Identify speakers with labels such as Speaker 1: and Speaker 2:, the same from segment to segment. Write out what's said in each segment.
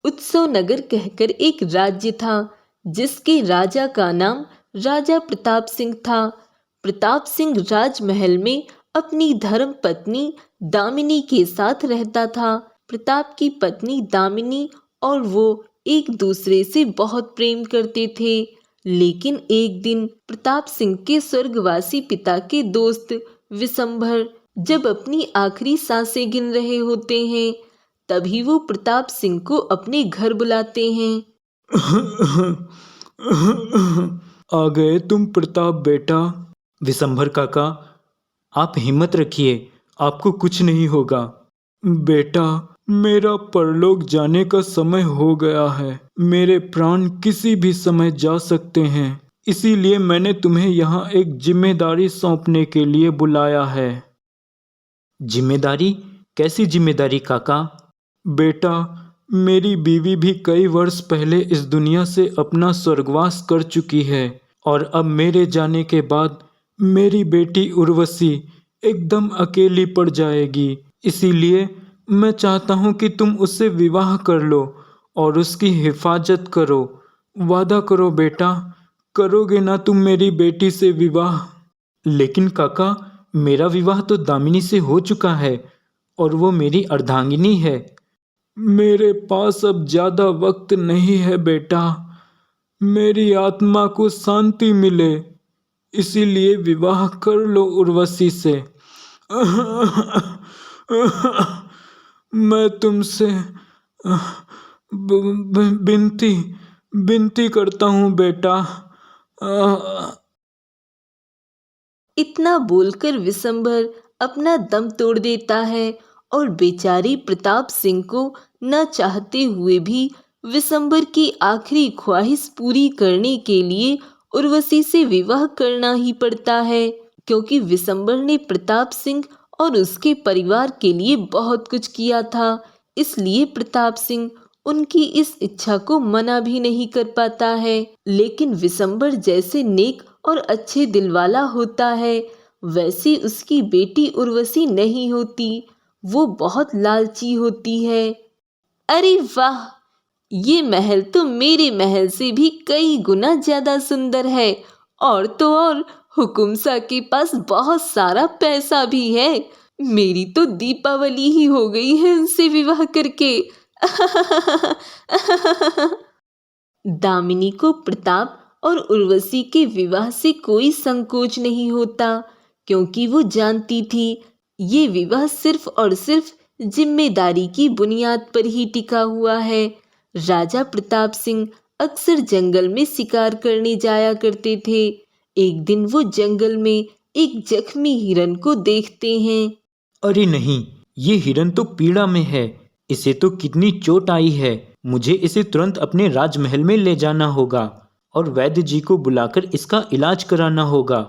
Speaker 1: उत्सव नगर कहकर एक राज्य था जिसके राजा का नाम राजा प्रताप सिंह था। प्रताप सिंह राजमहल में अपनी धर्म पत्नी दामिनी के साथ रहता था। प्रताप की पत्नी दामिनी और वो एक दूसरे से बहुत प्रेम करते थे। लेकिन एक दिन प्रताप सिंह के स्वर्गवासी पिता के दोस्त विशंभर जब अपनी आखिरी सांसें गिन रहे होते हैं, तभी वो प्रताप सिंह को अपने घर बुलाते हैं।
Speaker 2: आ गए तुम प्रताप बेटा। विशंभर काका, आप हिम्मत रखिए, आपको कुछ नहीं होगा। बेटा, मेरा परलोक जाने का समय हो गया है। मेरे प्राण किसी भी समय जा सकते हैं, इसीलिए मैंने तुम्हें यहाँ एक जिम्मेदारी सौंपने के लिए बुलाया है। जिम्मेदारी? कैसी जिम्मेदारी काका? बेटा, मेरी बीवी भी कई वर्ष पहले इस दुनिया से अपना स्वर्गवास कर चुकी है और अब मेरे जाने के बाद मेरी बेटी उर्वशी एकदम अकेली पड़ जाएगी। इसीलिए मैं चाहता हूँ कि तुम उससे विवाह कर लो और उसकी हिफाजत करो। वादा करो बेटा, करोगे ना तुम मेरी बेटी से विवाह? लेकिन काका, मेरा विवाह तो दामिनी से हो चुका है और वो मेरी अर्धांगिनी है। मेरे पास अब ज्यादा वक्त नहीं है बेटा। मेरी आत्मा को शांति मिले, इसीलिए विवाह कर लो उर्वशी से। मैं तुमसे विनती करता हूँ बेटा।
Speaker 1: इतना बोलकर विशंभर अपना दम तोड़ देता है और बेचारी प्रताप सिंह को न चाहते हुए भी विशंभर की आखिरी ख्वाहिश पूरी करने के लिए उर्वशी से विवाह करना ही पड़ता है, क्योंकि विशंभर ने प्रताप सिंह और उसके परिवार के लिए बहुत कुछ किया था। इसलिए प्रताप सिंह उनकी इस इच्छा को मना भी नहीं कर पाता है। लेकिन विशंभर जैसे नेक और अच्छे दिल वाला होता है, वैसी उसकी बेटी उर्वशी नहीं होती। वो बहुत लालची होती है। अरे वाह, ये महल तो मेरे महल से भी कई गुना ज्यादा सुंदर है। और तो और हुकुम शाह के पास बहुत सारा पैसा भी है। मेरी तो दीपावली ही हो गई है उनसे विवाह करके। दामिनी को प्रताप और उर्वशी के विवाह से कोई संकोच नहीं होता, क्योंकि वो जानती थी ये विवाह सिर्फ और सिर्फ जिम्मेदारी की बुनियाद पर ही टिका हुआ है। राजा प्रताप सिंह अक्सर जंगल में शिकार करने जाया करते थे। एक दिन वो जंगल में एक जख्मी हिरन को देखते हैं।
Speaker 2: अरे नहीं, ये हिरन तो पीड़ा में है। इसे तो कितनी चोट आई है। मुझे इसे तुरंत अपने राजमहल में ले जाना होगा और वैद्य जी को बुलाकर इसका इलाज कराना होगा।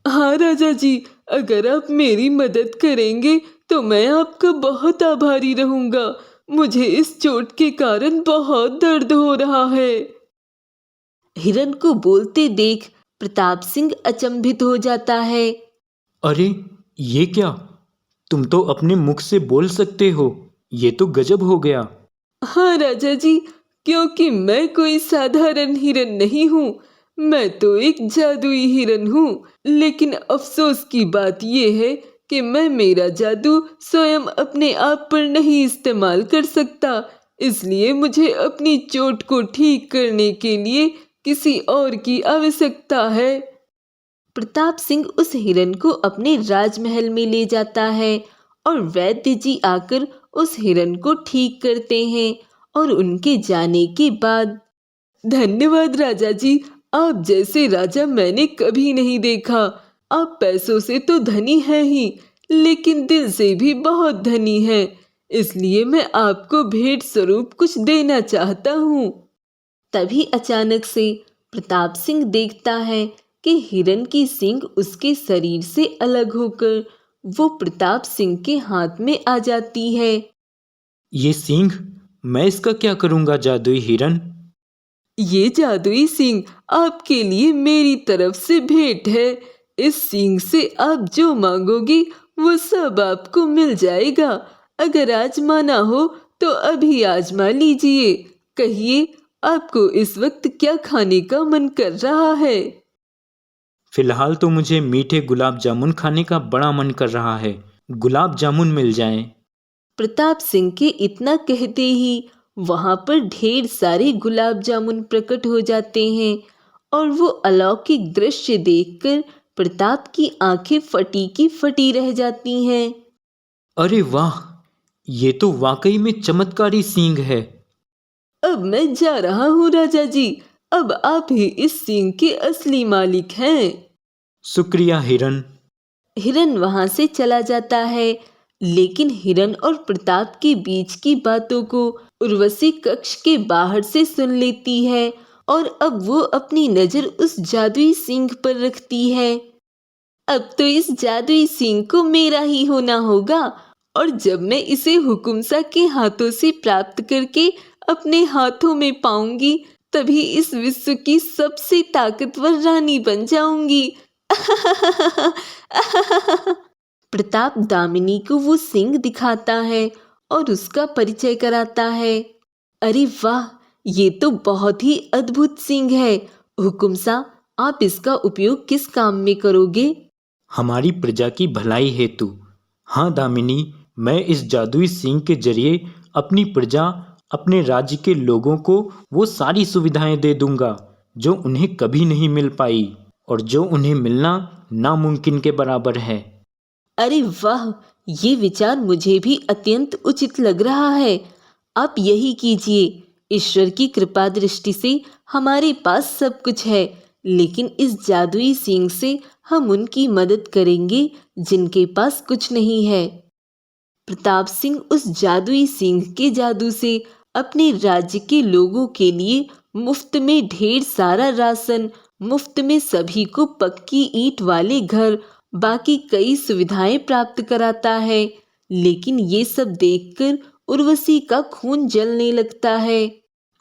Speaker 1: हाँ राजा जी, अगर आप मेरी मदद करेंगे तो मैं आपका बहुत आभारी रहूंगा। मुझे इस चोट के कारण बहुत दर्द हो रहा है। हिरन को बोलते देख प्रताप सिंह अचंभित हो जाता है।
Speaker 2: अरे ये क्या? तुम तो अपने मुख से बोल सकते हो। ये तो गजब हो गया।
Speaker 1: हाँ राजा जी, क्योंकि मैं कोई साधारण हिरन नहीं हूँ। मैं तो एक जादुई हिरन हूँ। लेकिन अफसोस की बात यह है कि मैं मेरा जादू स्वयं अपने आप पर नहीं इस्तेमाल कर सकता। इसलिए मुझे अपनी चोट को ठीक करने के लिए किसी और की आवश्यकता है। प्रताप सिंह उस हिरन को अपने राजमहल में ले जाता है और वैद्य जी आकर उस हिरन को ठीक करते हैं। और उनके जाने के बाद, धन्यवाद राजा जी, आप जैसे राजा मैंने कभी नहीं देखा। आप पैसों से तो धनी हैं ही, लेकिन दिल से भी बहुत धनी हैं। इसलिए मैं आपको भेंट स्वरूप कुछ देना चाहता हूँ। तभी अचानक से प्रताप सिंह देखता है कि हिरन की सींग उसके शरीर से अलग होकर वो प्रताप सिंह के हाथ में आ जाती है।
Speaker 2: ये सींग? मैं इसका क्या करूंगा जादुई हिरन?
Speaker 1: ये जादुई सींग आपके लिए मेरी तरफ से भेंट है। इस सींग से आप जो मांगोगे वो सब आपको मिल जाएगा। अगर आजमाना हो तो अभी आजमा लीजिए। कहिए, आपको इस वक्त क्या खाने का मन कर रहा है?
Speaker 2: फिलहाल तो मुझे मीठे गुलाब जामुन खाने का बड़ा मन कर रहा है। गुलाब जामुन मिल जाएं।
Speaker 1: प्रताप सिंह के इतना कहते ही वहां पर ढेर सारे गुलाब जामुन प्रकट हो जाते हैं और वो अलौकिक दृश्य देखकर प्रताप की आंखें फटी की फटी रह जाती हैं।
Speaker 2: अरे वाह, ये तो वाकई में चमत्कारी सींग है।
Speaker 1: अब मैं जा रहा हूँ राजा जी, अब आप ही इस सींग के असली मालिक हैं।
Speaker 2: शुक्रिया हिरन।
Speaker 1: हिरन वहां से चला जाता है, लेकिन हिरन और प्रताप के बीच की बातों को उर्वशी कक्ष के बाहर से सुन लेती है और अब वो अपनी नजर उस जादुई सींग पर रखती है। अब तो इस जादुई सींग को मेरा ही होना होगा और जब मैं इसे हुकुमसा के हाथों से प्राप्त करके अपने हाथों में पाऊंगी तभी इस विश्व की सबसे ताकतवर रानी बन जाऊंगी। प्रताप दामिनी को वो सींग दिखाता है और उसका परिचय कराता है। अरे वाह, ये तो बहुत ही अद्भुत सींग है। हुकुमसा, आप इसका उपयोग किस काम में करोगे?
Speaker 2: हमारी प्रजा की भलाई हेतु। हाँ दामिनी, मैं इस जादुई सींग के जरिए अपनी प्रजा, अपने राज्य के लोगों को वो सारी सुविधाएं दे दूंगा जो उन्हें कभी नहीं मिल पाई और जो उन्हें मिलना नामुमकिन के बराबर है।
Speaker 1: अरे वाह, ये विचार मुझे भी अत्यंत उचित लग रहा है। आप यही कीजिए। ईश्वर की कृपा दृष्टि से हमारे पास सब कुछ है, लेकिन इस जादुई सींग से हम उनकी मदद करेंगे जिनके पास कुछ नहीं है। प्रताप सिंह उस जादुई सींग के जादू से अपने राज्य के लोगों के लिए मुफ्त में ढेर सारा राशन, मुफ्त में सभी को पक्की ईंट वाले घर, बाकी कई सुविधाएं प्राप्त कराता है। लेकिन ये सब देखकर उर्वशी का खून जलने लगता है।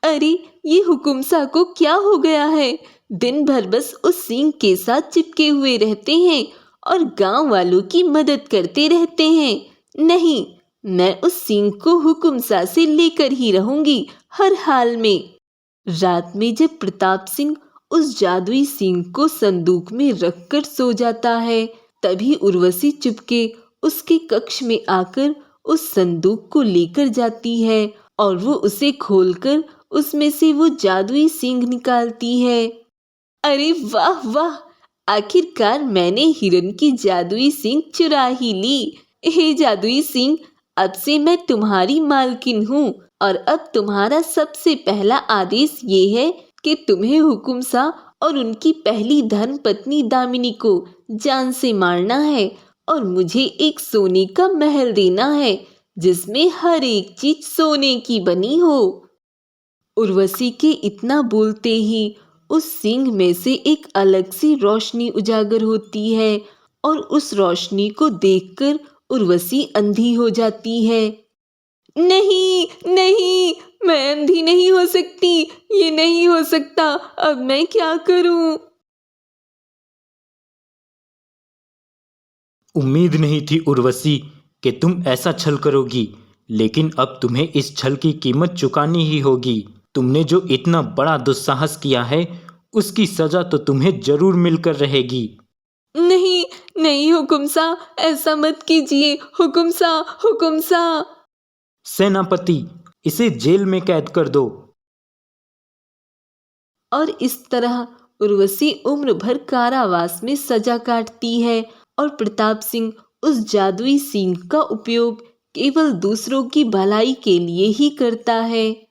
Speaker 1: अरे, ये हुकुमसा को क्या हो गया है? दिन भर बस उस सींग के साथ चिपके हुए रहते हैं और गांव वालों की मदद करते रहते हैं। नहीं, मैं उस सींग को हुकुमसा से लेकर ही रहूंगी हर हाल में। रात में जब प्रताप सिंह उस जादुई सींग को संदूक में रखकर सो जाता है, तभी उर्वशी चुपके उसके कक्ष में आकर उस संदूक को लेकर जाती है और वो उसे खोलकर उसमें से वो जादुई सींग निकालती है। अरे वाह वाह, आखिरकार मैंने हिरन की जादुई सींग चुरा ही ली। हे जादुई सींग, अब से मैं तुम्हारी मालकिन हूँ और अब तुम्हारा सबसे पहला आदेश ये है कि तुम्हें हुकुमसा और उनकी पहली धर्म पत्नी दामिनी को जान से मारना है और मुझे एक सोने का महल देना है जिसमें हर एक चीज सोने की बनी हो। उर्वशी के इतना बोलते ही उस सींग में से एक अलग सी रोशनी उजागर होती है और उस रोशनी को देखकर उर्वशी अंधी हो जाती है। नहीं नहीं, मैं अंधी नहीं हो सकती, ये नहीं हो सकता। अब मैं क्या करूं?
Speaker 2: उम्मीद नहीं थी उर्वशी कि तुम ऐसा छल करोगी, लेकिन अब तुम्हें इस छल की कीमत चुकानी ही होगी। तुमने जो इतना बड़ा दुस्साहस किया है उसकी सजा तो तुम्हें जरूर मिलकर रहेगी।
Speaker 1: नहीं नहीं हुकुमसा, ऐसा मत कीजिए। हुकुमसा, हुकुमसा।
Speaker 2: सेनापति, इसे जेल में कैद कर दो।
Speaker 1: और इस तरह उर्वशी उम्र भर कारावास में सजा काटती है और प्रताप सिंह उस जादुई सींग का उपयोग केवल दूसरों की भलाई के लिए ही करता है।